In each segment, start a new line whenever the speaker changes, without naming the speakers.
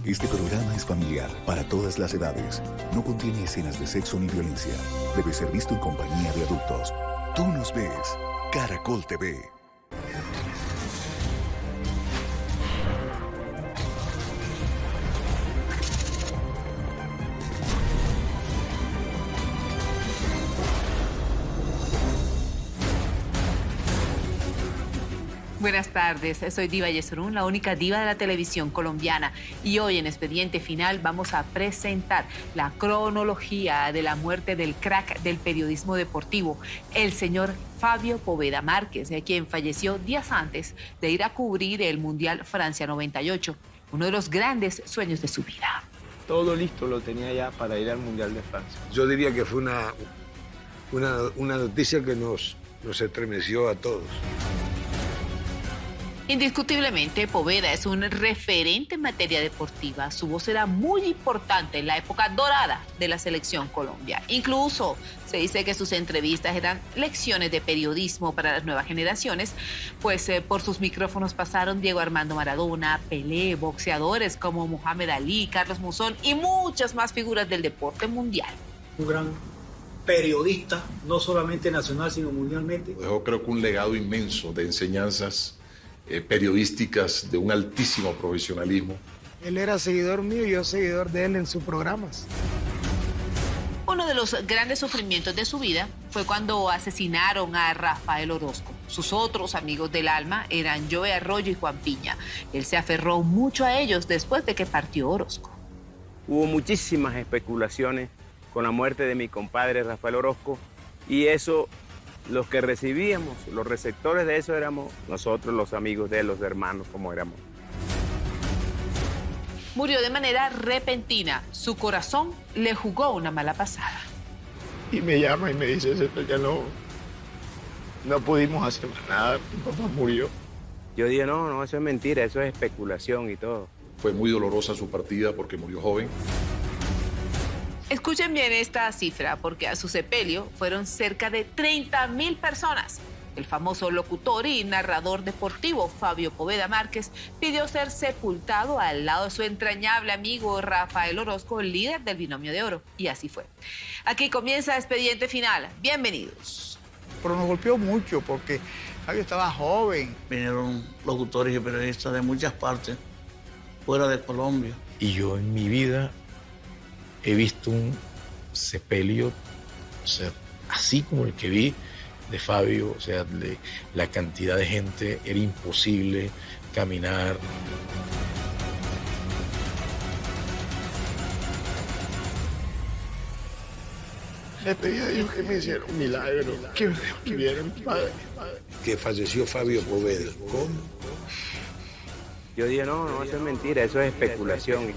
Este programa es familiar para todas las edades. No contiene escenas de sexo ni violencia. Debe ser visto en compañía de adultos. Tú nos ves. Caracol TV.
Buenas tardes, soy Diva Yesurún, la única diva de la televisión colombiana, y hoy en Expediente Final vamos a presentar la cronología de la muerte del crack del periodismo deportivo, el señor Fabio Poveda Márquez, quien falleció días antes de ir a cubrir el Mundial Francia 98, uno de los grandes sueños de su vida.
Todo listo lo tenía ya para ir al Mundial de Francia.
Yo diría que fue una noticia que nos estremeció a todos.
Indiscutiblemente, Poveda es un referente en materia deportiva. Su voz era muy importante en la época dorada de la selección Colombia. Incluso se dice que sus entrevistas eran lecciones de periodismo para las nuevas generaciones, pues por sus micrófonos pasaron Diego Armando Maradona, Pelé, boxeadores como Muhammad Ali, Carlos Monzón y muchas más figuras del deporte mundial.
Un gran periodista, no solamente nacional, sino mundialmente.
Dejó, creo que, un legado inmenso de enseñanzas periodísticas de un altísimo profesionalismo.
Él era seguidor mío y yo seguidor de él en sus programas.
Uno de los grandes sufrimientos de su vida fue cuando asesinaron a Rafael Orozco. Sus otros amigos del alma eran Joe Arroyo y Juan Piña. Él se aferró mucho a ellos después de que partió Orozco.
Hubo muchísimas especulaciones con la muerte de mi compadre Rafael Orozco, y eso, los que recibíamos, los receptores de eso éramos nosotros, los amigos de él, los hermanos, como éramos.
Murió de manera repentina. Su corazón le jugó una mala pasada.
Y me llama y me dice, ya no pudimos hacer más nada, mi papá murió.
Yo dije, no, eso es mentira, eso es especulación y todo.
Fue muy dolorosa su partida porque murió joven.
Escuchen bien esta cifra, porque a su sepelio fueron cerca de 30.000 personas. El famoso locutor y narrador deportivo Fabio Poveda Márquez pidió ser sepultado al lado de su entrañable amigo Rafael Orozco, el líder del Binomio de Oro. Y así fue. Aquí comienza Expediente Final. Bienvenidos.
Pero nos golpeó mucho porque Fabio estaba joven.
Vinieron locutores y periodistas de muchas partes, fuera de Colombia.
Y yo en mi vida he visto un sepelio, o sea, así como el que vi de Fabio, o sea, la cantidad de gente, era imposible caminar.
Le pedí a Dios que me hiciera un milagro, que me devolviera mi padre.
Que falleció Fabio Poveda. ¿Cómo?
Yo dije, no, eso es mentira, eso es especulación.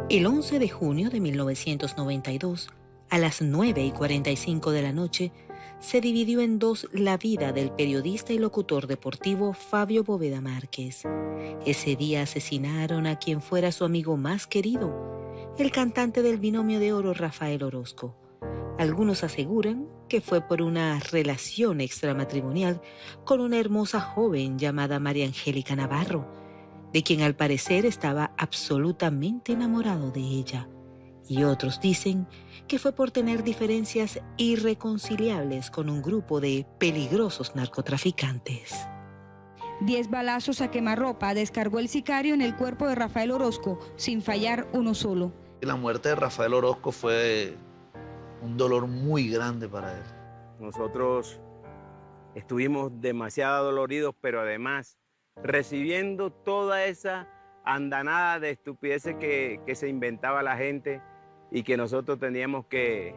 El 11 de junio de 1992, a las 9:45 de la noche, se dividió en dos la vida del periodista y locutor deportivo Fabio Poveda Márquez. Ese día asesinaron a quien fuera su amigo más querido, el cantante del Binomio de Oro Rafael Orozco. Algunos aseguran que fue por una relación extramatrimonial con una hermosa joven llamada María Angélica Navarro, de quien al parecer estaba absolutamente enamorado de ella. Y otros dicen que fue por tener diferencias irreconciliables con un grupo de peligrosos narcotraficantes.
10 balazos a quemarropa descargó el sicario en el cuerpo de Rafael Orozco, sin fallar uno solo.
La muerte de Rafael Orozco fue un dolor muy grande para él.
Nosotros estuvimos demasiado doloridos, pero además recibiendo toda esa andanada de estupideces que se inventaba la gente, y que nosotros teníamos que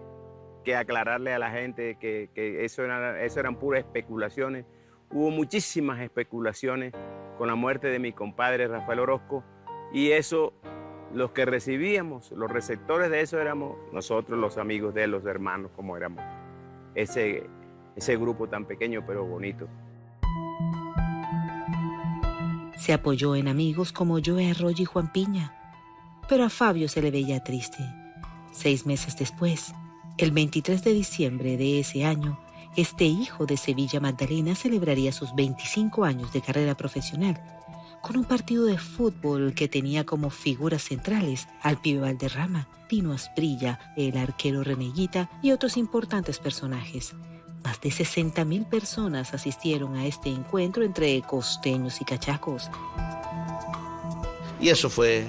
aclararle a la gente que eso eran puras especulaciones. Hubo muchísimas especulaciones con la muerte de mi compadre Rafael Orozco, y eso, los que recibíamos, los receptores de eso éramos nosotros, los amigos de él, los hermanos, como éramos. Ese grupo tan pequeño pero bonito.
Se apoyó en amigos como Joe Arroyo y Juan Piña, pero a Fabio se le veía triste. 6 meses después, el 23 de diciembre de ese año, Este hijo de Sevilla Magdalena celebraría sus 25 años de carrera profesional con un partido de fútbol que tenía como figuras centrales al Pibe Valderrama, Pino Asprilla, el arquero Reneguita y otros importantes personajes. Más de 60.000 personas asistieron a este encuentro entre costeños y cachacos.
Y eso fue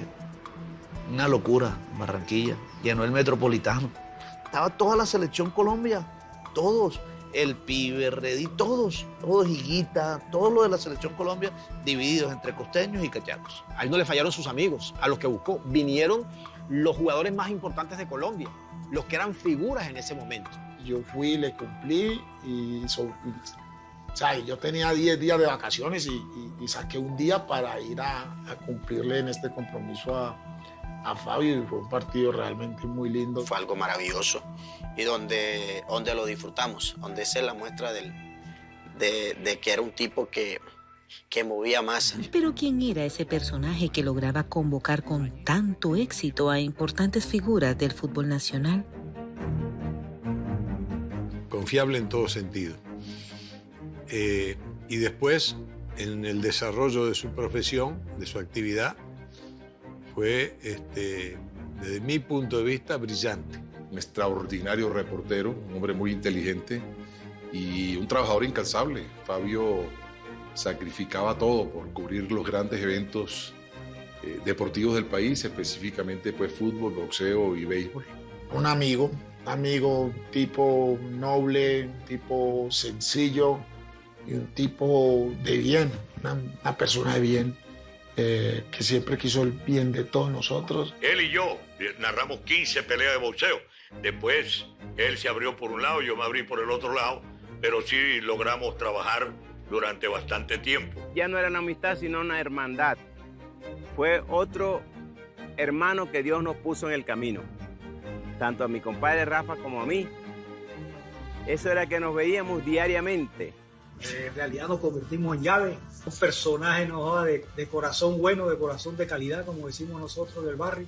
una locura, Barranquilla. Llenó el Metropolitano. Estaba toda la selección Colombia, todos. El Pibe, Reddy, todos, Higuita, todos los de la selección Colombia, divididos entre costeños y cachacos.
A él no le fallaron sus amigos, a los que buscó. Vinieron los jugadores más importantes de Colombia, los que eran figuras en ese momento.
Yo fui, le cumplí yo tenía 10 días de vacaciones y saqué un día para ir a cumplirle en este compromiso a Fabio, y fue un partido realmente muy lindo.
Fue algo maravilloso y donde lo disfrutamos, donde esa es la muestra de que era un tipo que movía masa.
Pero ¿quién era ese personaje que lograba convocar con tanto éxito a importantes figuras del fútbol nacional?
Confiable en todo sentido. Y después, en el desarrollo de su profesión, de su actividad, fue, desde mi punto de vista, brillante.
Un extraordinario reportero, un hombre muy inteligente y un trabajador incansable. Fabio sacrificaba todo por cubrir los grandes eventos deportivos del país, específicamente pues fútbol, boxeo y béisbol.
Un amigo, tipo noble, tipo sencillo y un tipo de bien, una persona de bien. Que siempre quiso el bien de todos nosotros.
Él y yo narramos 15 peleas de boxeo. Después él se abrió por un lado, yo me abrí por el otro lado, pero sí logramos trabajar durante bastante tiempo.
Ya no era una amistad, sino una hermandad. Fue otro hermano que Dios nos puso en el camino, tanto a mi compadre Rafa como a mí. Eso era que nos veíamos diariamente.
En realidad nos convertimos en llave, un personaje de corazón bueno, de corazón de calidad, como decimos nosotros del barrio,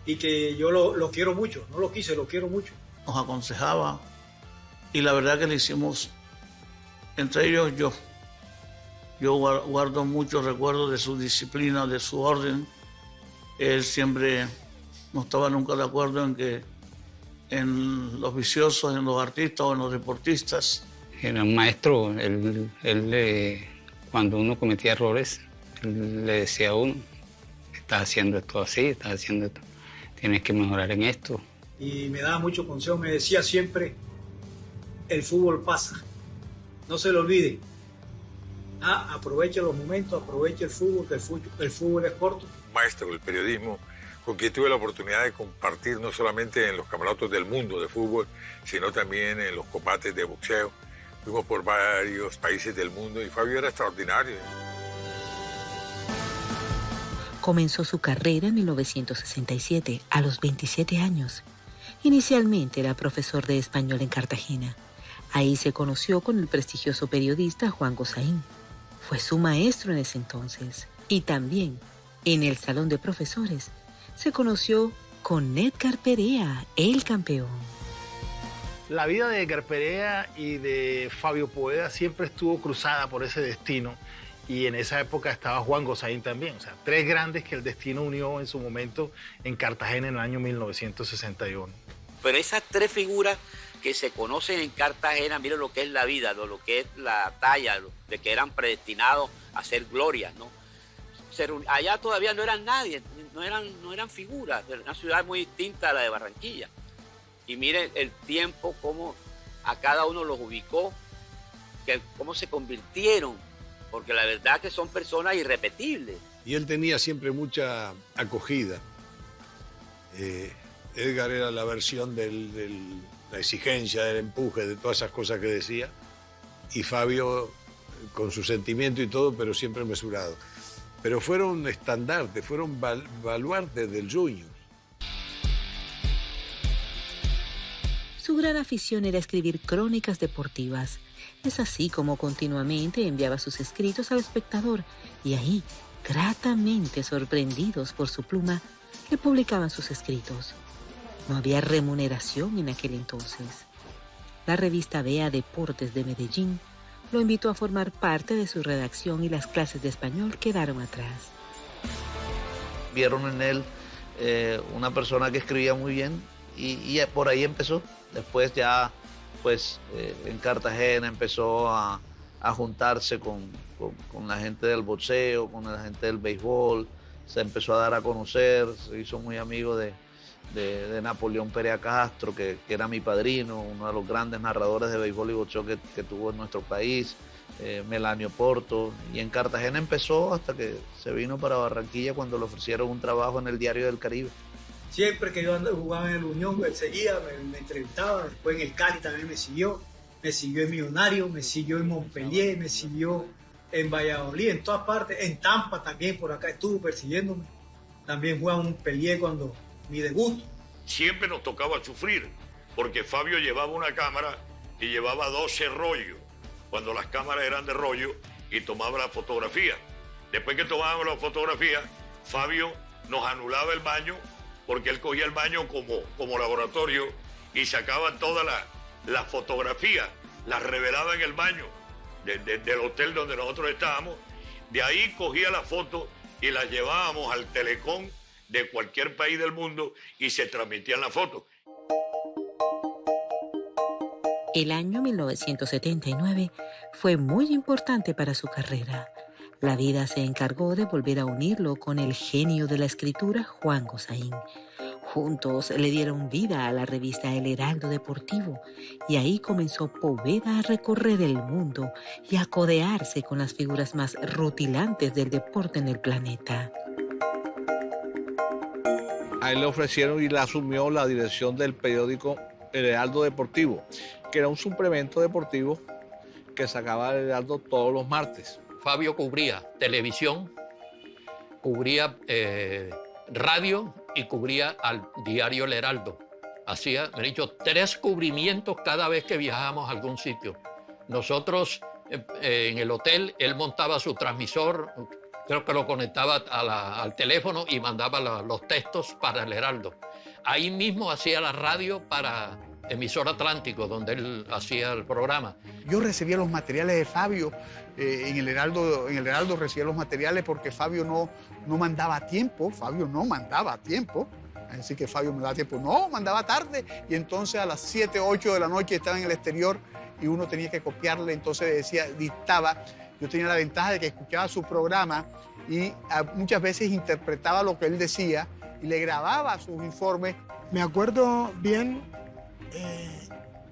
y que yo lo quiero mucho, no lo quise, lo quiero mucho.
Nos aconsejaba y la verdad que le hicimos, entre ellos yo guardo muchos recuerdos de su disciplina, de su orden. Él siempre no estaba nunca de acuerdo en los viciosos, en los artistas o en los deportistas.
Era un maestro, él cuando uno cometía errores, él le decía a uno, estás haciendo esto así, estás haciendo esto, tienes que mejorar en esto.
Y me daba mucho consejo, me decía siempre, el fútbol pasa, no se lo olvide. Aproveche los momentos, aproveche el fútbol, que el fútbol es corto.
Maestro del periodismo, con quien tuve la oportunidad de compartir no solamente en los campeonatos del mundo de fútbol, sino también en los combates de boxeo. Fuimos por varios países del mundo y Fabio era extraordinario.
Comenzó su carrera en 1967, a los 27 años. Inicialmente era profesor de español en Cartagena. Ahí se conoció con el prestigioso periodista Juan Gozaín. Fue su maestro en ese entonces. Y también, en el salón de profesores, se conoció con Edgar Perea, el campeón.
La vida de Edgar Perea y de Fabio Poveda siempre estuvo cruzada por ese destino, y en esa época estaba Juan Gozaín también, o sea, tres grandes que el destino unió en su momento en Cartagena en el año 1961.
Pero esas tres figuras que se conocen en Cartagena, miren lo que es la vida, lo que es la talla, de que eran predestinados a ser glorias, ¿no? Allá todavía no eran nadie, no eran figuras, una ciudad muy distinta a la de Barranquilla. Y miren el tiempo, cómo a cada uno los ubicó, cómo se convirtieron, porque la verdad que son personas irrepetibles.
Y él tenía siempre mucha acogida. Edgar era la versión de la exigencia, del empuje, de todas esas cosas que decía. Y Fabio, con su sentimiento y todo, pero siempre mesurado. Pero fueron estandartes, fueron baluartes del Junior.
Su gran afición era escribir crónicas deportivas. Es así como continuamente enviaba sus escritos al espectador y ahí, gratamente sorprendidos por su pluma, le publicaban sus escritos. No había remuneración en aquel entonces. la revista Vea Deportes de Medellín lo invitó a formar parte de su redacción y las clases de español quedaron atrás.
Vieron en él una persona que escribía muy bien y por ahí empezó. Después ya pues en Cartagena empezó a juntarse con la gente del boxeo, con la gente del béisbol, se empezó a dar a conocer, se hizo muy amigo de Napoleón Perea Castro, que era mi padrino, uno de los grandes narradores de béisbol y boxeo que tuvo en nuestro país, Melanio Porto, y en Cartagena empezó hasta que se vino para Barranquilla cuando le ofrecieron un trabajo en el Diario del Caribe.
Siempre que yo jugaba en el Unión, él seguía, me entrevistaba, después en el Cali también me siguió en Millonario, me siguió en Montpellier, me siguió en Valladolid, en todas partes, en Tampa también, por acá estuvo persiguiéndome. También jugaba en Montpellier cuando mi debut.
Siempre nos tocaba sufrir, porque Fabio llevaba una cámara y llevaba 12 rollos, cuando las cámaras eran de rollo, y tomaba la fotografía. Después que tomábamos la fotografía, Fabio nos anulaba el baño, porque él cogía el baño como laboratorio y sacaba todas las fotografías, las revelaba en el baño del hotel donde nosotros estábamos. De ahí cogía las fotos y las llevábamos al telecom de cualquier país del mundo y se transmitían las fotos.
El año 1979 fue muy importante para su carrera. La vida se encargó de volver a unirlo con el genio de la escritura Juan Gozaín. Juntos le dieron vida a la revista El Heraldo Deportivo y ahí comenzó Poveda a recorrer el mundo y a codearse con las figuras más rutilantes del deporte en el planeta.
A él le ofrecieron y le asumió la dirección del periódico El Heraldo Deportivo, que era un suplemento deportivo que sacaba El Heraldo todos los martes.
Fabio cubría televisión, cubría radio y cubría al diario El Heraldo. Hacía, me he dicho, 3 cubrimientos cada vez que viajábamos a algún sitio. Nosotros en el hotel, él montaba su transmisor, creo que lo conectaba al teléfono y mandaba los textos para El Heraldo. Ahí mismo hacía la radio para Emisor Atlántico, donde él hacía el programa.
Yo recibía los materiales de Fabio, en el Heraldo recibía los materiales porque Fabio no mandaba a tiempo, así que Fabio me daba tiempo, no, mandaba tarde, y entonces a las 7, 8 de la noche estaba en el exterior y uno tenía que copiarle, entonces dictaba. Yo tenía la ventaja de que escuchaba su programa y muchas veces interpretaba lo que él decía y le grababa sus informes.
Me acuerdo bien,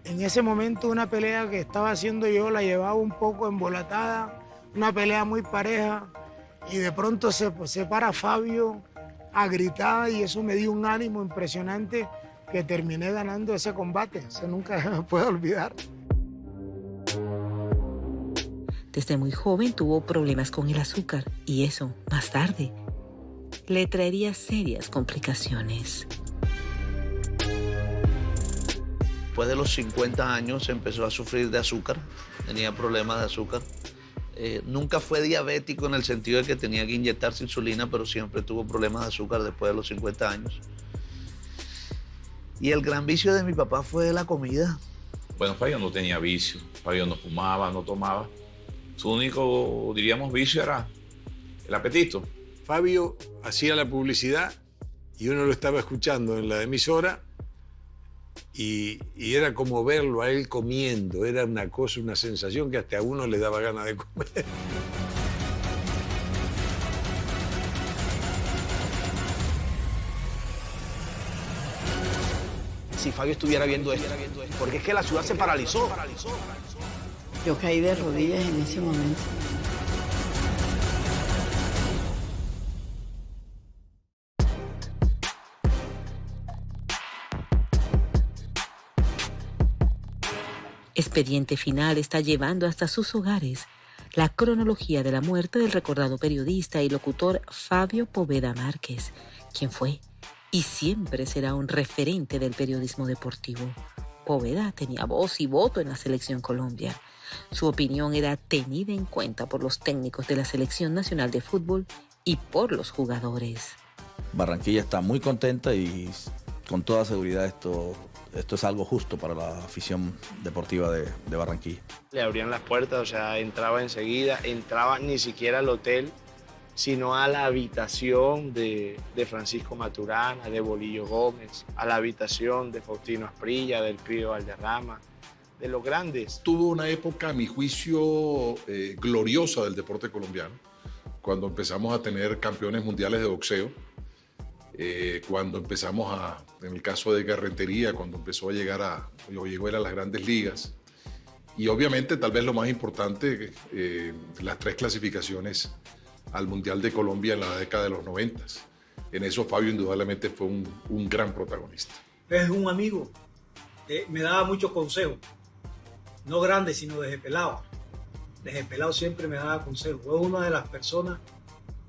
en ese momento una pelea que estaba haciendo yo la llevaba un poco embolatada, una pelea muy pareja, y de pronto se para Fabio a gritar y eso me dio un ánimo impresionante que terminé ganando ese combate. Eso nunca me puedo olvidar.
Desde muy joven tuvo problemas con el azúcar y eso, más tarde, le traería serias complicaciones.
Después de los 50 años empezó a sufrir de azúcar, tenía problemas de azúcar. Nunca fue diabético en el sentido de que tenía que inyectarse insulina, pero siempre tuvo problemas de azúcar después de los 50 años. Y el gran vicio de mi papá fue la comida.
Bueno, Fabio no tenía vicio, Fabio no fumaba, no tomaba. Su único, diríamos, vicio era el apetito.
Fabio hacía la publicidad y uno lo estaba escuchando en la emisora y era como verlo a él comiendo. Era una cosa, una sensación que hasta a uno le daba ganas de comer.
Si Fabio estuviera viendo esto, porque es que la ciudad se paralizó.
Yo caí de rodillas en ese momento.
Expediente Final está llevando hasta sus hogares la cronología de la muerte del recordado periodista y locutor Fabio Poveda Márquez, quien fue y siempre será un referente del periodismo deportivo. Poveda tenía voz y voto en la Selección Colombia. Su opinión era tenida en cuenta por los técnicos de la Selección Nacional de Fútbol y por los jugadores.
Barranquilla está muy contenta y con toda seguridad esto
esto es algo justo para la afición deportiva de Barranquilla.
Le abrían las puertas, o sea, entraba enseguida, entraba ni siquiera al hotel, sino a la habitación de Francisco Maturana, de Bolillo Gómez, a la habitación de Faustino Asprilla, del Pío Valderrama, de los grandes.
Tuvo una época, a mi juicio, gloriosa del deporte colombiano, cuando empezamos a tener campeones mundiales de boxeo, cuando empezamos en el caso de Garrentería, cuando empezó a llegar llegó a ir a las grandes ligas. Y obviamente, tal vez lo más importante, las 3 clasificaciones al Mundial de Colombia en la década de los 90. En eso Fabio indudablemente fue un gran protagonista.
Es un amigo, me daba muchos consejos, no grandes, sino desde pelado. Desde pelado siempre me daba consejos. Fue una de las personas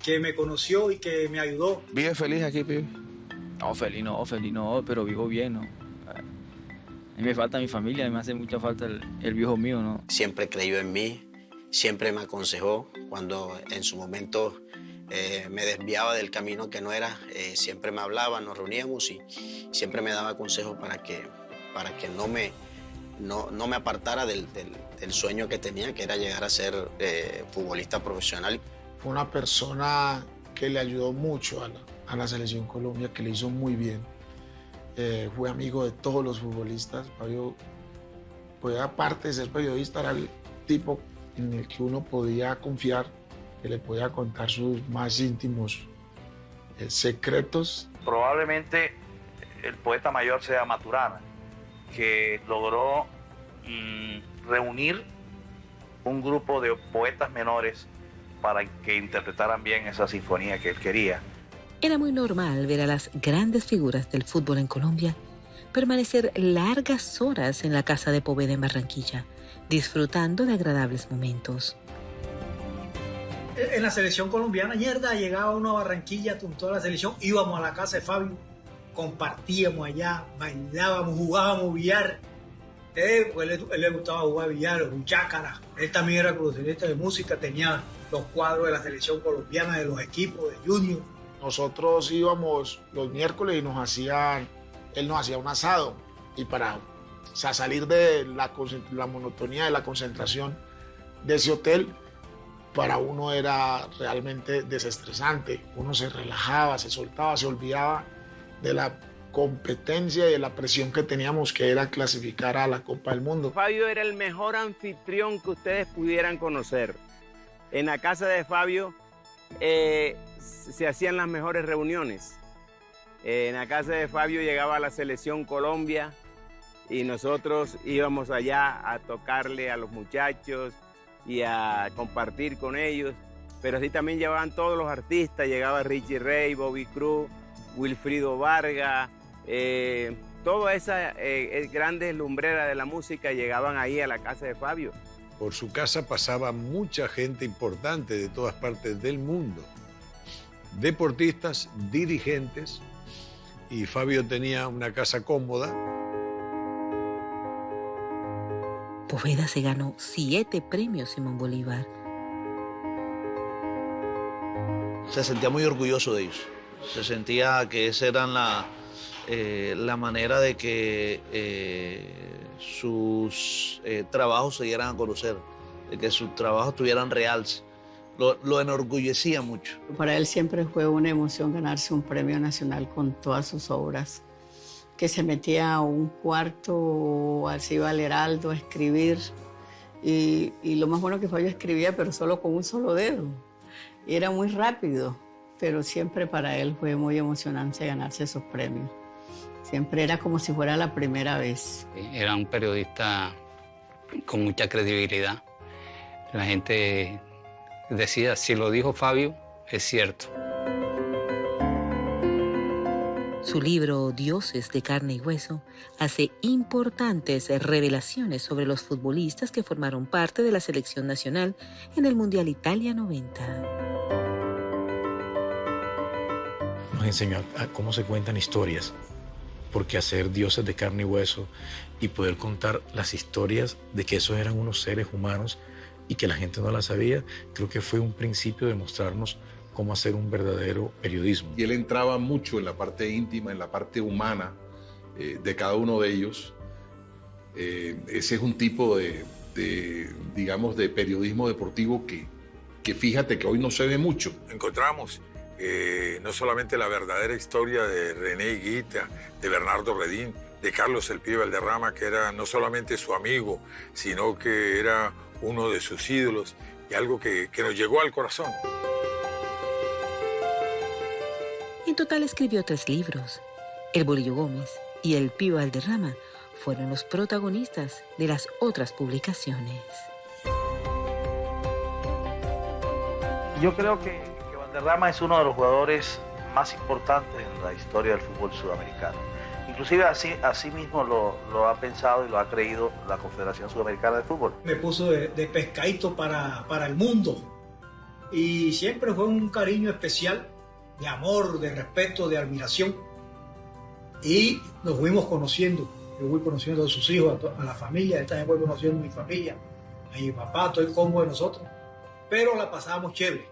que me conoció y que me ayudó.
¿Vive feliz aquí, pibe? No, feliz no, pero vivo bien, ¿no? A mí me falta mi familia, me hace mucha falta el viejo mío, ¿no?
Siempre creyó en mí, siempre me aconsejó cuando en su momento me desviaba del camino que no era, siempre me hablaba, nos reuníamos y siempre me daba consejos para que no me apartara del sueño que tenía, que era llegar a ser futbolista profesional.
Fue una persona que le ayudó mucho a la Selección Colombia, que le hizo muy bien. Fue amigo de todos los futbolistas. Fabio, pues, aparte de ser periodista, era el tipo en el que uno podía confiar, que le podía contar sus más íntimos secretos.
Probablemente el poeta mayor sea Maturana, que logró reunir un grupo de poetas menores para que interpretaran bien esa sinfonía que él quería.
Era muy normal ver a las grandes figuras del fútbol en Colombia permanecer largas horas en la casa de Poveda en Barranquilla, disfrutando de agradables momentos.
En la selección colombiana, llegaba uno a Barranquilla con toda la selección, íbamos a la casa de Fabio, compartíamos allá, bailábamos, jugábamos billar. Pues él le gustaba jugar billar, buchácara. Él también era coleccionista de música, tenía los cuadros de la selección colombiana, de los equipos, de junior.
Nosotros íbamos los miércoles y él nos hacía un asado. Y para salir de la monotonía de la concentración de ese hotel, para uno era realmente desestresante. Uno se relajaba, se soltaba, se olvidaba de la competencia y de la presión que teníamos, que era clasificar a la Copa del Mundo.
Fabio era el mejor anfitrión que ustedes pudieran conocer. En la casa de Fabio se hacían las mejores reuniones. En la casa de Fabio llegaba la selección Colombia y nosotros íbamos allá a tocarle a los muchachos y a compartir con ellos. Pero así también llevaban todos los artistas, llegaba Richie Ray, Bobby Cruz, Wilfrido Vargas, todas esas grandes lumbreras de la música llegaban ahí a la casa de Fabio.
Por su casa pasaba mucha gente importante de todas partes del mundo, deportistas, dirigentes, y Fabio tenía una casa cómoda.
Poveda se ganó 7 premios Simón Bolívar.
Se sentía muy orgulloso de ellos. Se sentía que esa era la manera de que sus trabajos se dieran a conocer, de que sus trabajos tuvieran realce. Lo enorgullecía mucho.
Para él siempre fue una emoción ganarse un premio nacional con todas sus obras, que se metía a un cuarto, así iba al Heraldo a escribir, y lo más bueno que Fabio escribía, pero solo con un solo dedo. Y era muy rápido, pero siempre para él fue muy emocionante ganarse esos premios. Siempre era como si fuera la primera vez.
Era un periodista con mucha credibilidad. La gente decía, si lo dijo Fabio, es cierto.
Su libro Dioses de carne y hueso hace importantes revelaciones sobre los futbolistas que formaron parte de la selección nacional en el Mundial Italia 90.
Nos enseñó a cómo se cuentan historias, porque hacer Dioses de carne y hueso y poder contar las historias de que esos eran unos seres humanos y que la gente no las sabía, creo que fue un principio de mostrarnos cómo hacer un verdadero periodismo.
Y él entraba mucho en la parte íntima, en la parte humana de cada uno de ellos. Ese es un tipo digamos, de periodismo deportivo que fíjate que hoy no se ve mucho.
Encontramos no solamente la verdadera historia de René Higuita, de Bernardo Redín, de Carlos El Pibe Valderrama, que era no solamente su amigo, sino que era uno de sus ídolos y algo que nos llegó al corazón.
En total escribió 3 libros. El Bolillo Gómez y El Pibe Valderrama fueron los protagonistas de las otras publicaciones.
Yo creo que Valderrama es uno de los jugadores más importantes en la historia del fútbol sudamericano. Inclusive así mismo lo ha pensado y lo ha creído la Confederación Sudamericana de Fútbol.
Me puso de pescadito para el mundo y siempre fue un cariño especial, de amor, de respeto, de admiración, y nos fuimos conociendo. Yo voy conociendo a sus hijos, a la familia, él también fue conociendo a mi familia, a mi papá, todo el combo de nosotros, pero la pasábamos chévere.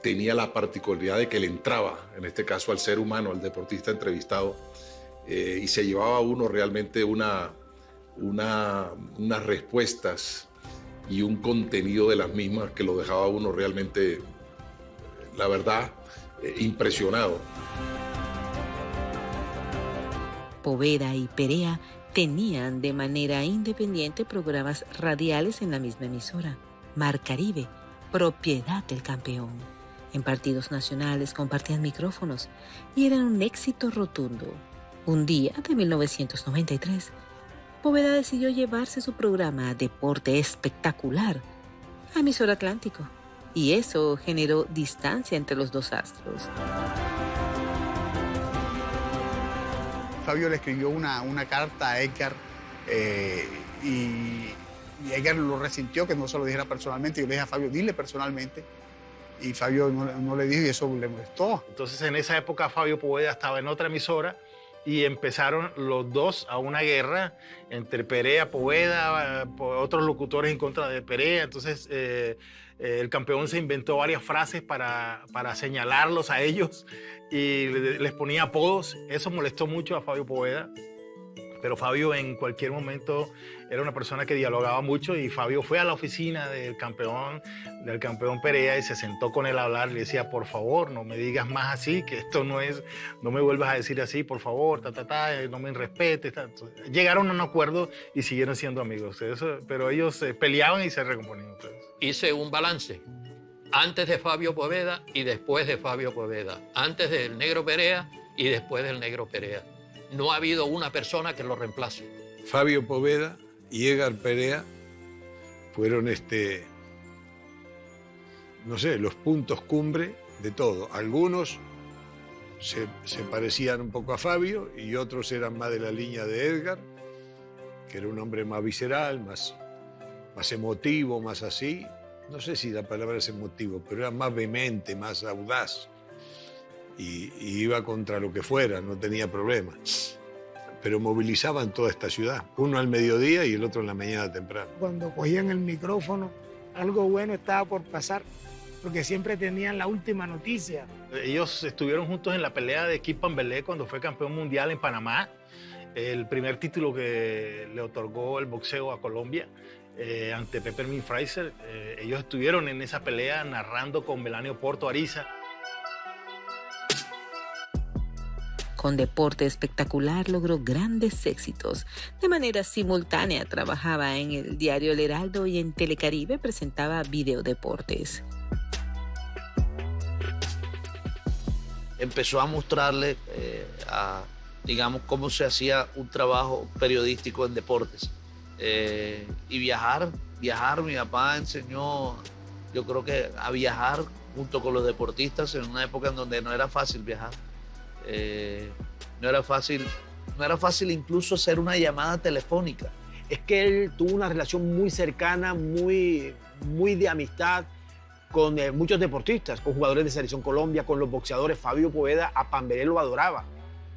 Tenía la particularidad de que le entraba, en este caso al ser humano, al deportista entrevistado, y se llevaba a uno realmente unas respuestas y un contenido de las mismas que lo dejaba a uno realmente, la verdad, impresionado.
Poveda y Perea tenían de manera independiente programas radiales en la misma emisora, Mar Caribe, propiedad del campeón. En partidos nacionales compartían micrófonos y eran un éxito rotundo. Un día de 1993, Poveda decidió llevarse su programa Deporte Espectacular a emisora Atlántico, y eso generó distancia entre los dos astros.
Fabio le escribió una carta a Edgar y Edgar lo resintió, que no se lo dijera personalmente. Yo le dije a Fabio, dile personalmente. Y Fabio no le dijo y eso le molestó.
Entonces en esa época Fabio Poveda estaba en otra emisora y empezaron los dos a una guerra entre Perea, Poveda, otros locutores en contra de Perea. Entonces el campeón se inventó varias frases para señalarlos a ellos y les ponía apodos. Eso molestó mucho a Fabio Poveda, pero Fabio en cualquier momento era una persona que dialogaba mucho, y Fabio fue a la oficina del campeón Perea y se sentó con él a hablar. Le decía, por favor, no me digas más así, que esto no me vuelvas a decir así, por favor, no me irrespetes. Llegaron a un acuerdo y siguieron siendo amigos. Pero ellos peleaban y se recomponían.
Hice un balance. Antes de Fabio Poveda y después de Fabio Poveda. Antes del Negro Perea y después del Negro Perea. No ha habido una persona que lo reemplace.
Fabio Poveda y Edgar Perea fueron no sé, los puntos cumbre de todo. Algunos se parecían un poco a Fabio y otros eran más de la línea de Edgar, que era un hombre más visceral, más emotivo, más así. No sé si la palabra es emotivo, pero era más vehemente, más audaz. Y iba contra lo que fuera, no tenía problema. Pero movilizaban toda esta ciudad, uno al mediodía y el otro en la mañana temprano.
Cuando cogían el micrófono, algo bueno estaba por pasar, porque siempre tenían la última noticia.
Ellos estuvieron juntos en la pelea de Kip Pambelé cuando fue campeón mundial en Panamá, el primer título que le otorgó el boxeo a Colombia ante Peppermint Fraser. Ellos estuvieron en esa pelea narrando con Melanio Porto Ariza.
Con Deporte Espectacular logró grandes éxitos. De manera simultánea trabajaba en el diario El Heraldo y en Telecaribe presentaba Videodeportes.
Empezó a mostrarle, digamos, cómo se hacía un trabajo periodístico en deportes. Y viajar, mi papá enseñó, yo creo que a viajar junto con los deportistas en una época en donde no era fácil viajar. No era fácil incluso hacer una llamada telefónica.
Es que él tuvo una relación muy cercana, muy de amistad con muchos deportistas, con jugadores de Selección Colombia, con los boxeadores. Fabio Poveda a Pambelé lo adoraba.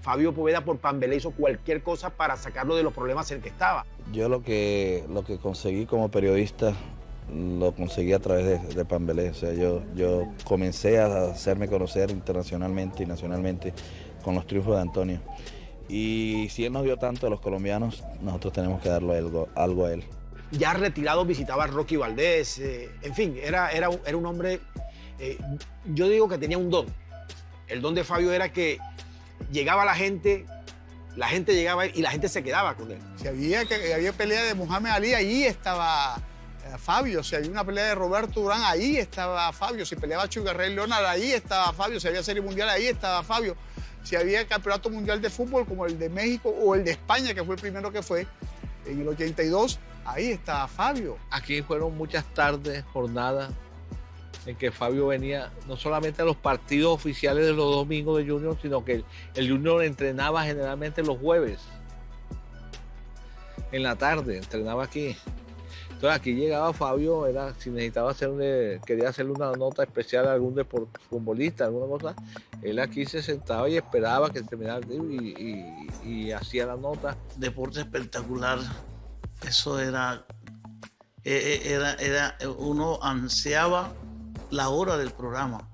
Fabio Poveda por Pambelé hizo cualquier cosa para sacarlo de los problemas en que estaba.
Yo lo que conseguí como periodista lo conseguí a través de Pambelé. O sea, yo comencé a hacerme conocer internacionalmente y nacionalmente con los triunfos de Antonio. Y si él nos dio tanto a los colombianos, nosotros tenemos que darle algo a él.
Ya retirado visitaba a Rocky Valdés, en fin, era un hombre, yo digo que tenía un don. El don de Fabio era que llegaba la gente llegaba y la gente se quedaba con él.
Si había pelea de Muhammad Ali, allí estaba Fabio. Si había una pelea de Roberto Durán, ahí estaba Fabio. Si peleaba Sugar Ray Leonard, ahí estaba Fabio. Si había Serie Mundial, ahí estaba Fabio. Si había Campeonato Mundial de Fútbol, como el de México o el de España, que fue el primero que fue, en el 82, ahí estaba Fabio.
Aquí fueron muchas tardes, jornadas, en que Fabio venía no solamente a los partidos oficiales de los domingos de Junior, sino que el Junior entrenaba generalmente los jueves. En la tarde, entrenaba aquí. Entonces aquí llegaba Fabio, si necesitaba quería hacerle una nota especial a algún futbolista, alguna cosa, él aquí se sentaba y esperaba que terminara y hacía la nota.
Deporte espectacular, eso era uno ansiaba la hora del programa,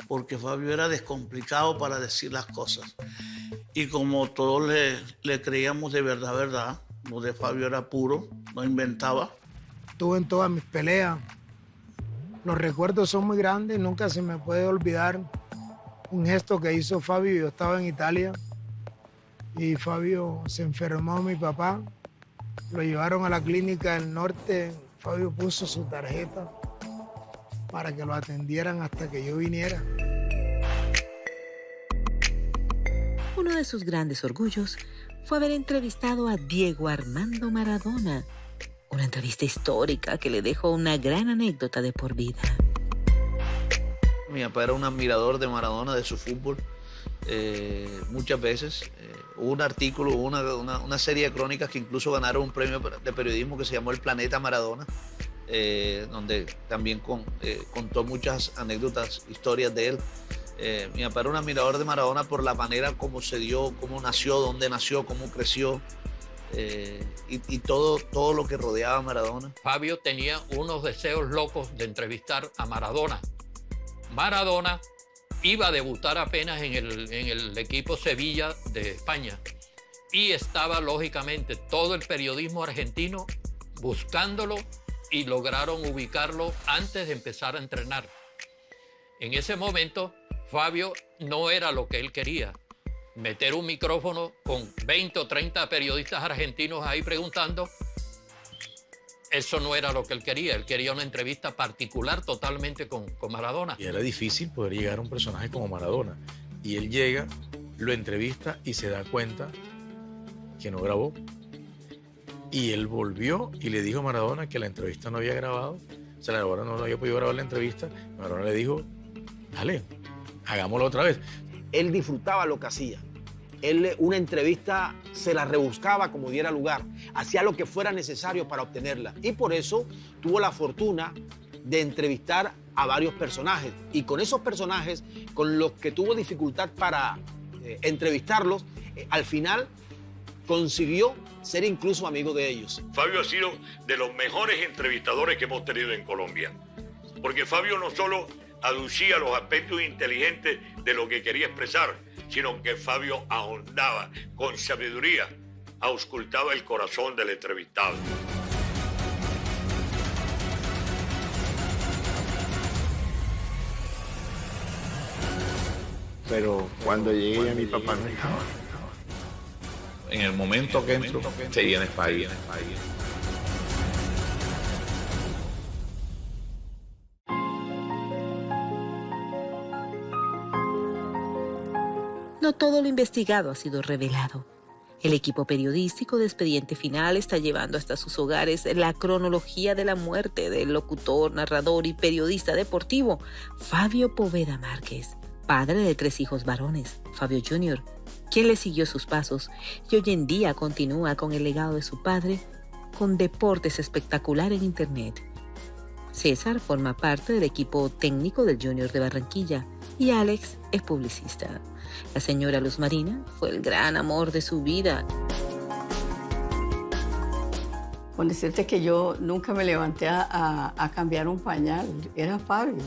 porque Fabio era descomplicado para decir las cosas. Y como todos le creíamos de verdad, lo de Fabio era puro, no inventaba.
Estuve en todas mis peleas. Los recuerdos son muy grandes, nunca se me puede olvidar un gesto que hizo Fabio. Yo estaba en Italia y Fabio se enfermó, mi papá. Lo llevaron a la clínica del norte. Fabio puso su tarjeta para que lo atendieran hasta que yo viniera.
Uno de sus grandes orgullos fue haber entrevistado a Diego Armando Maradona. Una entrevista histórica que le dejó una gran anécdota de por vida.
Mi papá era un admirador de Maradona, de su fútbol, muchas veces. Hubo un artículo, una serie de crónicas que incluso ganaron un premio de periodismo que se llamó El Planeta Maradona, donde también contó muchas anécdotas, historias de él. Mi papá era un admirador de Maradona por la manera como se dio, cómo nació, dónde nació, cómo creció. Y todo lo que rodeaba a Maradona.
Fabio tenía unos deseos locos de entrevistar a Maradona. Maradona iba a debutar apenas en el equipo Sevilla de España y estaba lógicamente todo el periodismo argentino buscándolo y lograron ubicarlo antes de empezar a entrenar. En ese momento Fabio no era lo que él quería. Meter un micrófono con 20 o 30 periodistas argentinos ahí preguntando, eso no era lo que él quería. Él quería una entrevista particular totalmente con Maradona.
Y era difícil poder llegar a un personaje como Maradona. Y él llega, lo entrevista y se da cuenta que no grabó. Y él volvió y le dijo a Maradona que la entrevista no había grabado. O sea, Maradona no había podido grabar la entrevista. Maradona le dijo, dale, hagámoslo otra vez.
Él disfrutaba lo que hacía. Él una entrevista se la rebuscaba como diera lugar, hacía lo que fuera necesario para obtenerla y por eso tuvo la fortuna de entrevistar a varios personajes y con esos personajes con los que tuvo dificultad para entrevistarlos, al final consiguió ser incluso amigo de ellos.
Fabio ha sido de los mejores entrevistadores que hemos tenido en Colombia, porque Fabio no solo aducía los aspectos inteligentes de lo que quería expresar, sino que Fabio ahondaba con sabiduría, auscultaba el corazón del entrevistado.
Pero cuando llegué a mi papá no estaba.
En el momento que entro, se viene Fabio.
No todo lo investigado ha sido revelado. El equipo periodístico de Expediente Final está llevando hasta sus hogares la cronología de la muerte del locutor, narrador y periodista deportivo Fabio Poveda Márquez, padre de 3 hijos varones, Fabio Jr., quien le siguió sus pasos y hoy en día continúa con el legado de su padre con deportes espectacular en Internet. César forma parte del equipo técnico del Junior de Barranquilla y Alex es publicista. La señora Luz Marina fue el gran amor de su vida.
Con decirte que yo nunca me levanté a cambiar un pañal, era Fabio.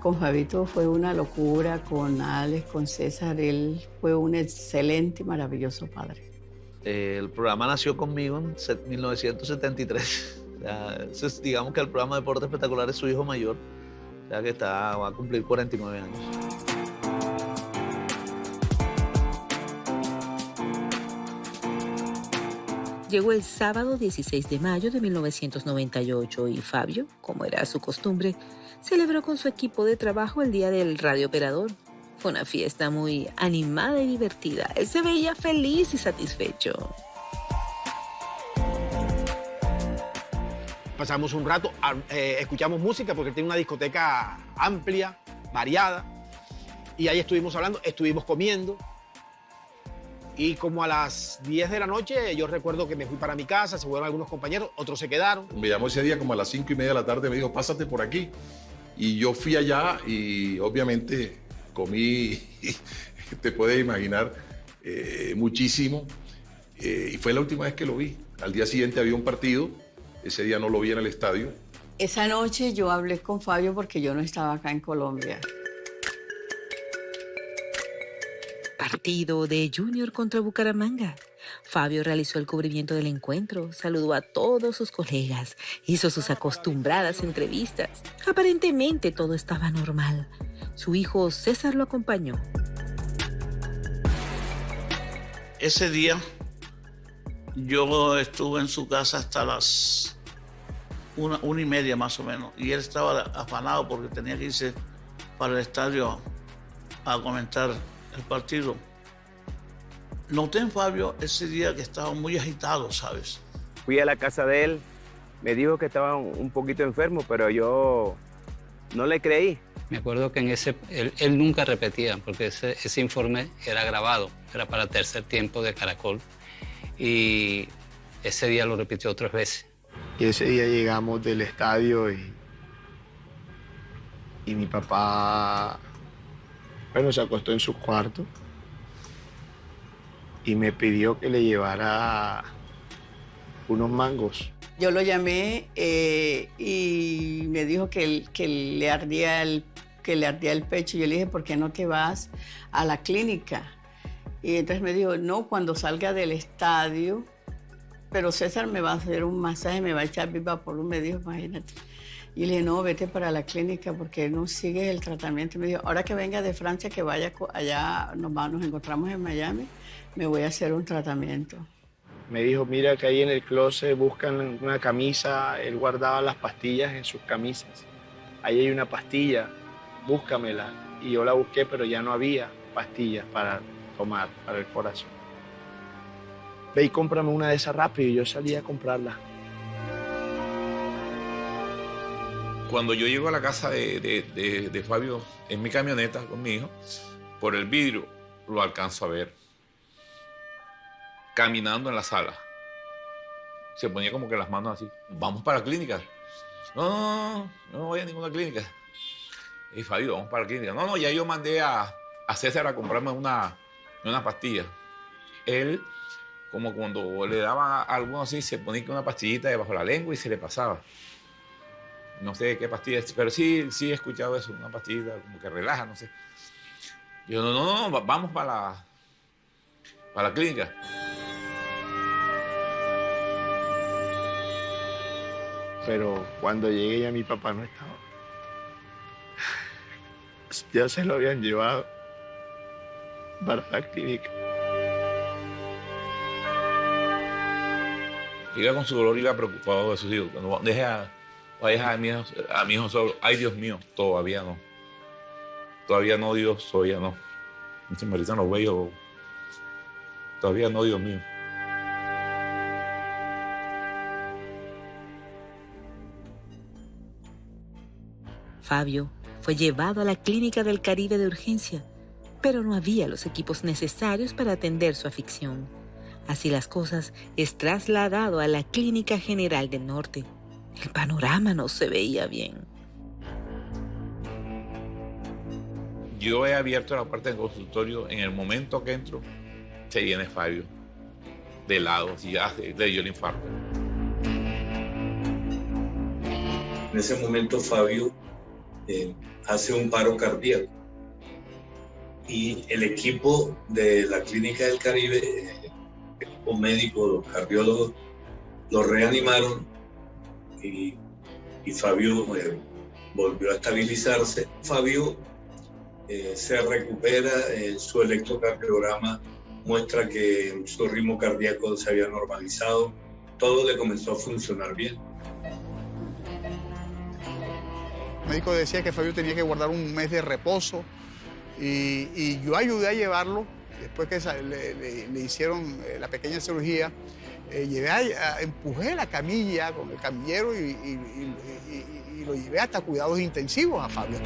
Con Fabito fue una locura, con Alex, con César, él fue un excelente y maravilloso padre.
El programa nació conmigo en 1973. O sea, digamos que el programa Deporte Espectacular es su hijo mayor, o sea que va a cumplir 49 años.
Llegó el sábado 16 de mayo de 1998 y Fabio, como era su costumbre, celebró con su equipo de trabajo el Día del Radiooperador. Fue una fiesta muy animada y divertida. Él se veía feliz y satisfecho.
Pasamos un rato, escuchamos música porque tiene una discoteca amplia, variada. Y ahí estuvimos hablando, estuvimos comiendo. Y como a las 10 de la noche, yo recuerdo que me fui para mi casa, se fueron algunos compañeros, otros se quedaron.
Me llamó ese día como a las 5:30 de la tarde, me dijo, pásate por aquí. Y yo fui allá y obviamente comí, te puedes imaginar, muchísimo. Y fue la última vez que lo vi. Al día siguiente había un partido, ese día no lo vi en el estadio.
Esa noche yo hablé con Fabio porque yo no estaba acá en Colombia.
Partido de Junior contra Bucaramanga. Fabio realizó el cubrimiento del encuentro, saludó a todos sus colegas, hizo sus acostumbradas entrevistas. Aparentemente todo estaba normal. Su hijo César lo acompañó.
Ese día yo estuve en su casa hasta las 1:30 más o menos, y él estaba afanado porque tenía que irse para el estadio a comentar el partido. Noté en Fabio ese día que estaba muy agitado, ¿sabes?
Fui a la casa de él, me dijo que estaba un poquito enfermo, pero yo no le creí.
Me acuerdo que en él nunca repetía, porque ese informe era grabado, era para tercer tiempo de Caracol, y ese día lo repitió 3 veces.
Y ese día llegamos del estadio y mi papá, bueno, se acostó en su cuarto y me pidió que le llevara unos mangos.
Yo lo llamé y me dijo que le ardía el pecho. Yo le dije, ¿por qué no te vas a la clínica? Y entonces me dijo, no, cuando salga del estadio, pero César me va a hacer un masaje, me va a echar Vivaporub, me dijo, imagínate. Y le dije, no, vete para la clínica porque no sigues el tratamiento. Y me dijo, ahora que venga de Francia, que vaya allá, nos encontramos en Miami, me voy a hacer un tratamiento.
Me dijo, mira que ahí en el closet buscan una camisa, él guardaba las pastillas en sus camisas. Ahí hay una pastilla, búscamela. Y yo la busqué, pero ya no había pastillas para tomar, para el corazón. Ve y cómprame una de esas rápido, y yo salí a comprarla.
Cuando yo llego a la casa de Fabio en mi camioneta con mi hijo, por el vidrio lo alcanzo a ver caminando en la sala. Se ponía como que las manos así. Vamos para la clínica. No voy a ninguna clínica. Y Fabio, vamos para la clínica. No, ya yo mandé a César a comprarme una pastilla. Él, como cuando le daban algo así, se ponía una pastillita debajo de la lengua y se le pasaba. No sé qué pastilla es, pero sí he escuchado eso, una pastillita como que relaja, no sé. Yo, no, vamos para la clínica.
Pero cuando llegué ya mi papá no estaba. Ya se lo habían llevado para la clínica.
Iba con su dolor, iba preocupado de sus hijos. No deje a mi hijo solo. Ay, Dios mío, todavía no. Todavía no, Dios, todavía no. Se me erizan los vellos. Todavía no, Dios mío.
Fabio fue llevado a la Clínica del Caribe de urgencia, pero no había los equipos necesarios para atender su afección. Así las cosas, es trasladado a la Clínica General del Norte. El panorama no se veía bien.
Yo he abierto la puerta del consultorio. En el momento que entro, se viene Fabio de lado y ya le dio el infarto.
En ese momento Fabio
hace un paro cardíaco. Y el equipo de la Clínica del Caribe, el equipo médico, los cardiólogos, lo reanimaron y Fabio volvió a estabilizarse. Fabio se recupera, su electrocardiograma muestra que su ritmo cardíaco se había normalizado, todo le comenzó a funcionar bien.
El médico decía que Fabio tenía que guardar un mes de reposo y yo ayudé a llevarlo. Después que le hicieron la pequeña cirugía, empujé la camilla con el camillero y lo llevé hasta cuidados intensivos a Fabio.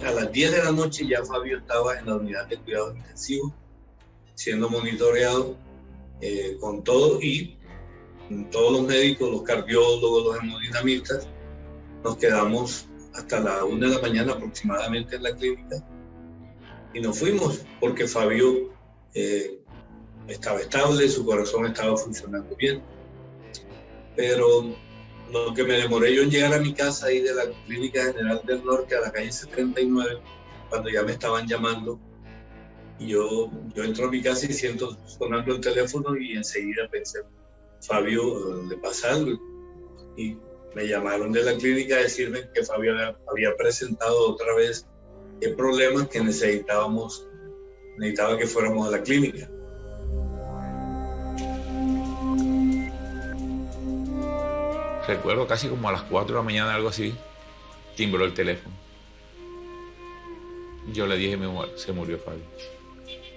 A las 10 de la noche ya Fabio estaba en la unidad de cuidados intensivos, siendo monitoreado con todo, y todos los médicos, los cardiólogos, los hemodinamistas, nos quedamos hasta la 1 de la mañana aproximadamente en la clínica y nos fuimos porque Fabio estaba estable, su corazón estaba funcionando bien. Pero lo que me demoré yo en llegar a mi casa ahí de la Clínica General del Norte a la calle 79, cuando ya me estaban llamando, y yo entro a mi casa y siento sonando el teléfono y enseguida pensé, Fabio, ¿le pasa algo? Y me llamaron de la clínica a decirme que Fabio había presentado otra vez problemas que necesitaba que fuéramos a la clínica.
Recuerdo casi como a las 4 de la mañana, algo así, timbró el teléfono. Yo le dije, se murió Fabio.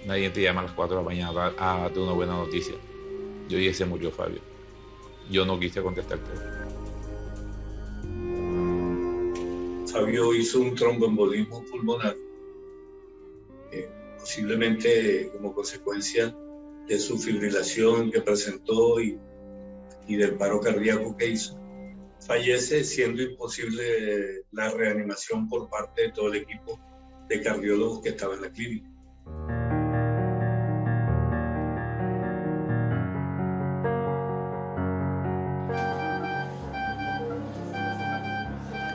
Nadie te llama a las 4 de la mañana a darte una buena noticia. Yo dije, se murió Fabio. Yo no quise contestar el teléfono.
Fabio hizo un tromboembolismo pulmonar, posiblemente como consecuencia de su fibrilación que presentó y del paro cardíaco que hizo. Fallece siendo imposible la reanimación por parte de todo el equipo de cardiólogos que estaba en la clínica.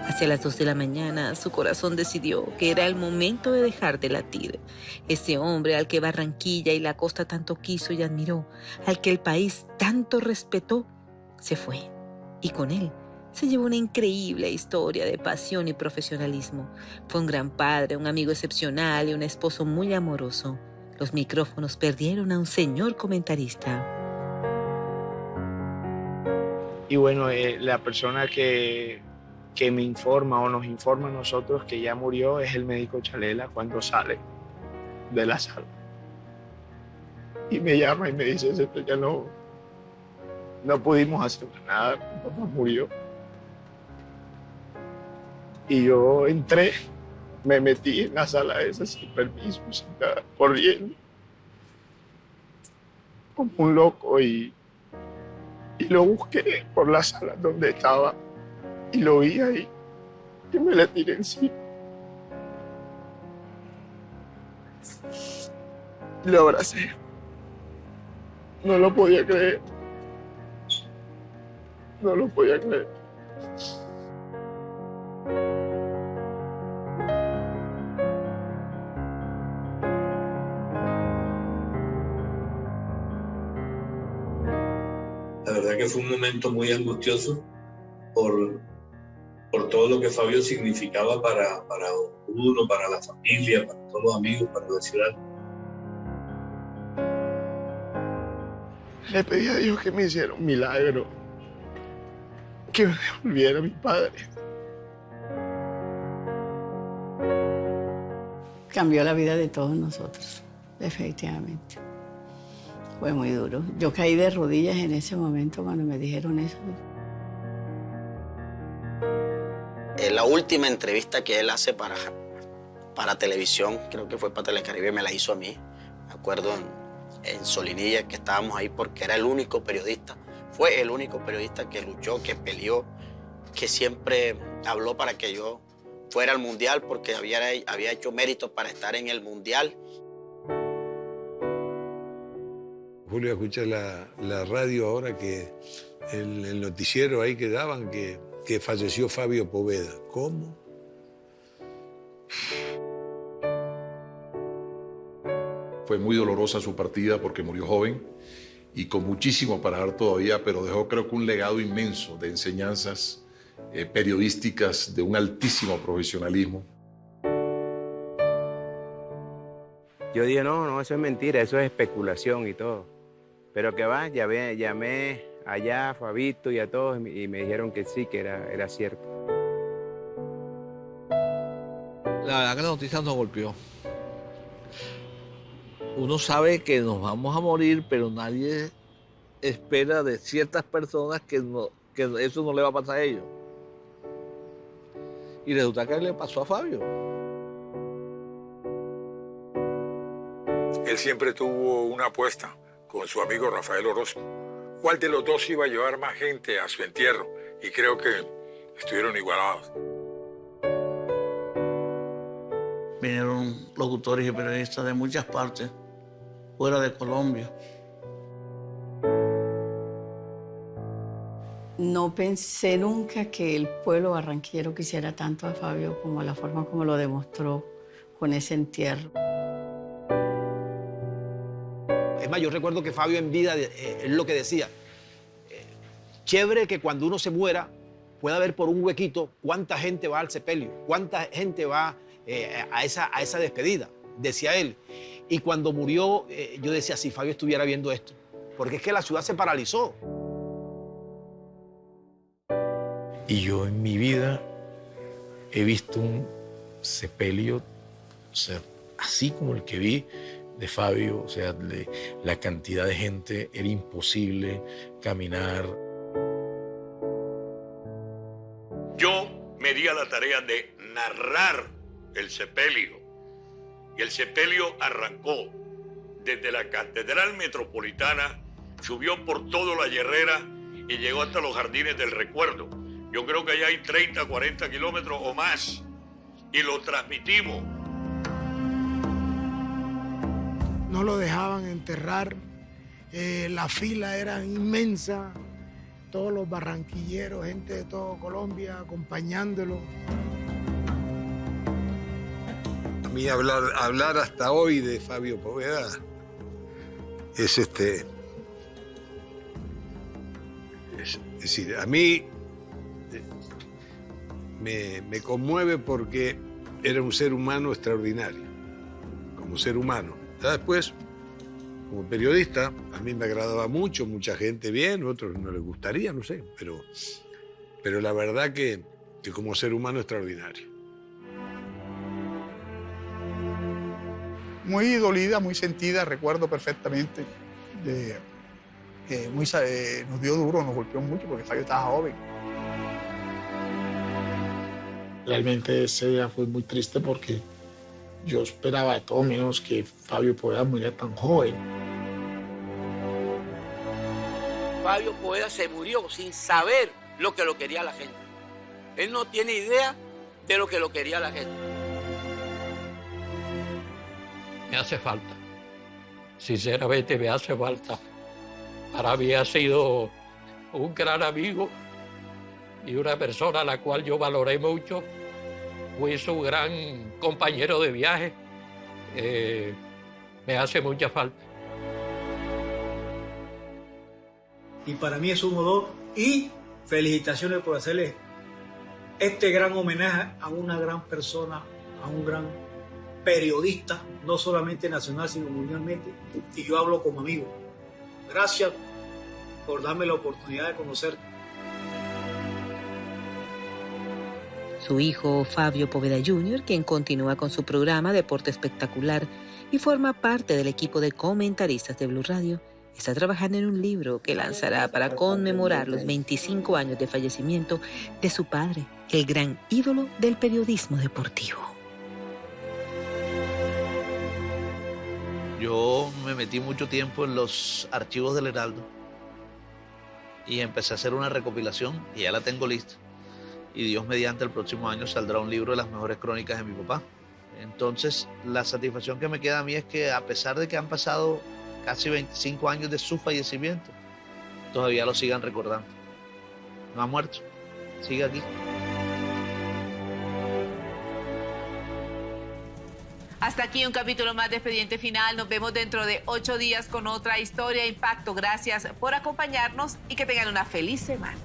Hacia las 2 de la mañana, su corazón decidió que era el momento de dejar de latir. Ese hombre al que Barranquilla y la costa tanto quiso y admiró, al que el país tanto respetó, se fue. Y con él se llevó una increíble historia de pasión y profesionalismo. Fue un gran padre, un amigo excepcional y un esposo muy amoroso. Los micrófonos perdieron a un señor comentarista.
Y bueno, la persona que me informa o nos informa a nosotros que ya murió es el médico Chalela cuando sale de la sala. Y me llama y me dice, ya no pudimos hacer nada, mi papá murió. Y yo entré, me metí en la sala esa sin permiso, corriendo, como un loco, y lo busqué por la sala donde estaba. Y lo vi ahí, que me le tiré encima. Y lo abracé. No lo podía creer. No lo podía creer.
La verdad que fue un momento muy angustioso por todo lo que Fabio significaba para uno, para la familia, para todos los amigos, para la ciudad.
Le pedí a Dios que me hiciera un milagro, que me devolviera a mi padre.
Cambió la vida de todos nosotros, definitivamente. Fue muy duro. Yo caí de rodillas en ese momento cuando me dijeron eso.
La última entrevista que él hace para televisión, creo que fue para Telecaribe, me la hizo a mí. Me acuerdo en Solinilla, que estábamos ahí porque era el único periodista. Fue el único periodista que luchó, que peleó, que siempre habló para que yo fuera al Mundial porque había hecho méritos para estar en el Mundial.
Julio, escucha la radio ahora, que el noticiero ahí que daban, que que falleció Fabio Poveda. ¿Cómo?
Fue muy dolorosa su partida porque murió joven y con muchísimo para dar todavía, pero dejó creo que un legado inmenso de enseñanzas periodísticas de un altísimo profesionalismo.
Yo dije, no, eso es mentira, eso es especulación y todo. Pero que va, llamé allá a Fabito y a todos y me dijeron que sí, que era cierto.
La verdad que la noticia nos golpeó. Uno sabe que nos vamos a morir, pero nadie espera de ciertas personas que eso no le va a pasar a ellos. Y resulta que le pasó a Fabio.
Él siempre tuvo una apuesta con su amigo Rafael Orozco. ¿Cuál de los dos iba a llevar más gente a su entierro? Y creo que estuvieron igualados.
Vinieron locutores y periodistas de muchas partes, fuera de Colombia.
No pensé nunca que el pueblo barranquillero quisiera tanto a Fabio como la forma como lo demostró con ese entierro.
Es más, yo recuerdo que Fabio en vida, es lo que decía, chévere que cuando uno se muera pueda ver por un huequito cuánta gente va al sepelio, cuánta gente va a esa despedida, decía él. Y cuando murió, yo decía, si Fabio estuviera viendo esto, porque es que la ciudad se paralizó.
Y yo en mi vida he visto un sepelio, o sea, así como el que vi de Fabio, o sea, la cantidad de gente, era imposible caminar.
Yo me di a la tarea de narrar el sepelio. Y el sepelio arrancó desde la Catedral Metropolitana, subió por toda la Herrera y llegó hasta los Jardines del Recuerdo. Yo creo que allá hay 30, 40 kilómetros o más. Y lo transmitimos.
No lo dejaban enterrar, la fila era inmensa, todos los barranquilleros, gente de todo Colombia acompañándolo.
A mí hablar hasta hoy de Fabio Poveda es es decir, a mí me conmueve porque era un ser humano extraordinario, como ser humano. Ya después, como periodista, a mí me agradaba mucho, mucha gente bien, otros no les gustaría, no sé, pero la verdad que como ser humano extraordinario.
Muy dolida, muy sentida, recuerdo perfectamente. Nos dio duro, nos golpeó mucho porque Fabio estaba joven.
Realmente ese día fue muy triste porque yo esperaba de todo menos que Fabio Poveda muriera tan joven.
Fabio Poveda se murió sin saber lo que lo quería la gente. Él no tiene idea de lo que lo quería la gente.
Me hace falta. Sinceramente me hace falta. Para mí ha sido un gran amigo y una persona a la cual yo valoré mucho. Fui su gran compañero de viaje. Me hace mucha falta.
Y para mí es un honor y felicitaciones por hacerle este gran homenaje a una gran persona, a un gran periodista, no solamente nacional, sino mundialmente. Y yo hablo como amigo. Gracias por darme la oportunidad de conocer.
Su hijo Fabio Poveda Jr., quien continúa con su programa Deporte Espectacular y forma parte del equipo de comentaristas de Blue Radio, está trabajando en un libro que lanzará para conmemorar los 25 años de fallecimiento de su padre, el gran ídolo del periodismo deportivo.
Yo me metí mucho tiempo en los archivos del Heraldo y empecé a hacer una recopilación y ya la tengo lista. Y Dios mediante el próximo año saldrá un libro de las mejores crónicas de mi papá. Entonces, la satisfacción que me queda a mí es que a pesar de que han pasado casi 25 años de su fallecimiento, todavía lo sigan recordando. No ha muerto, sigue aquí.
Hasta aquí un capítulo más de Expediente Final. Nos vemos dentro de 8 días con otra historia de impacto. Gracias por acompañarnos y que tengan una feliz semana.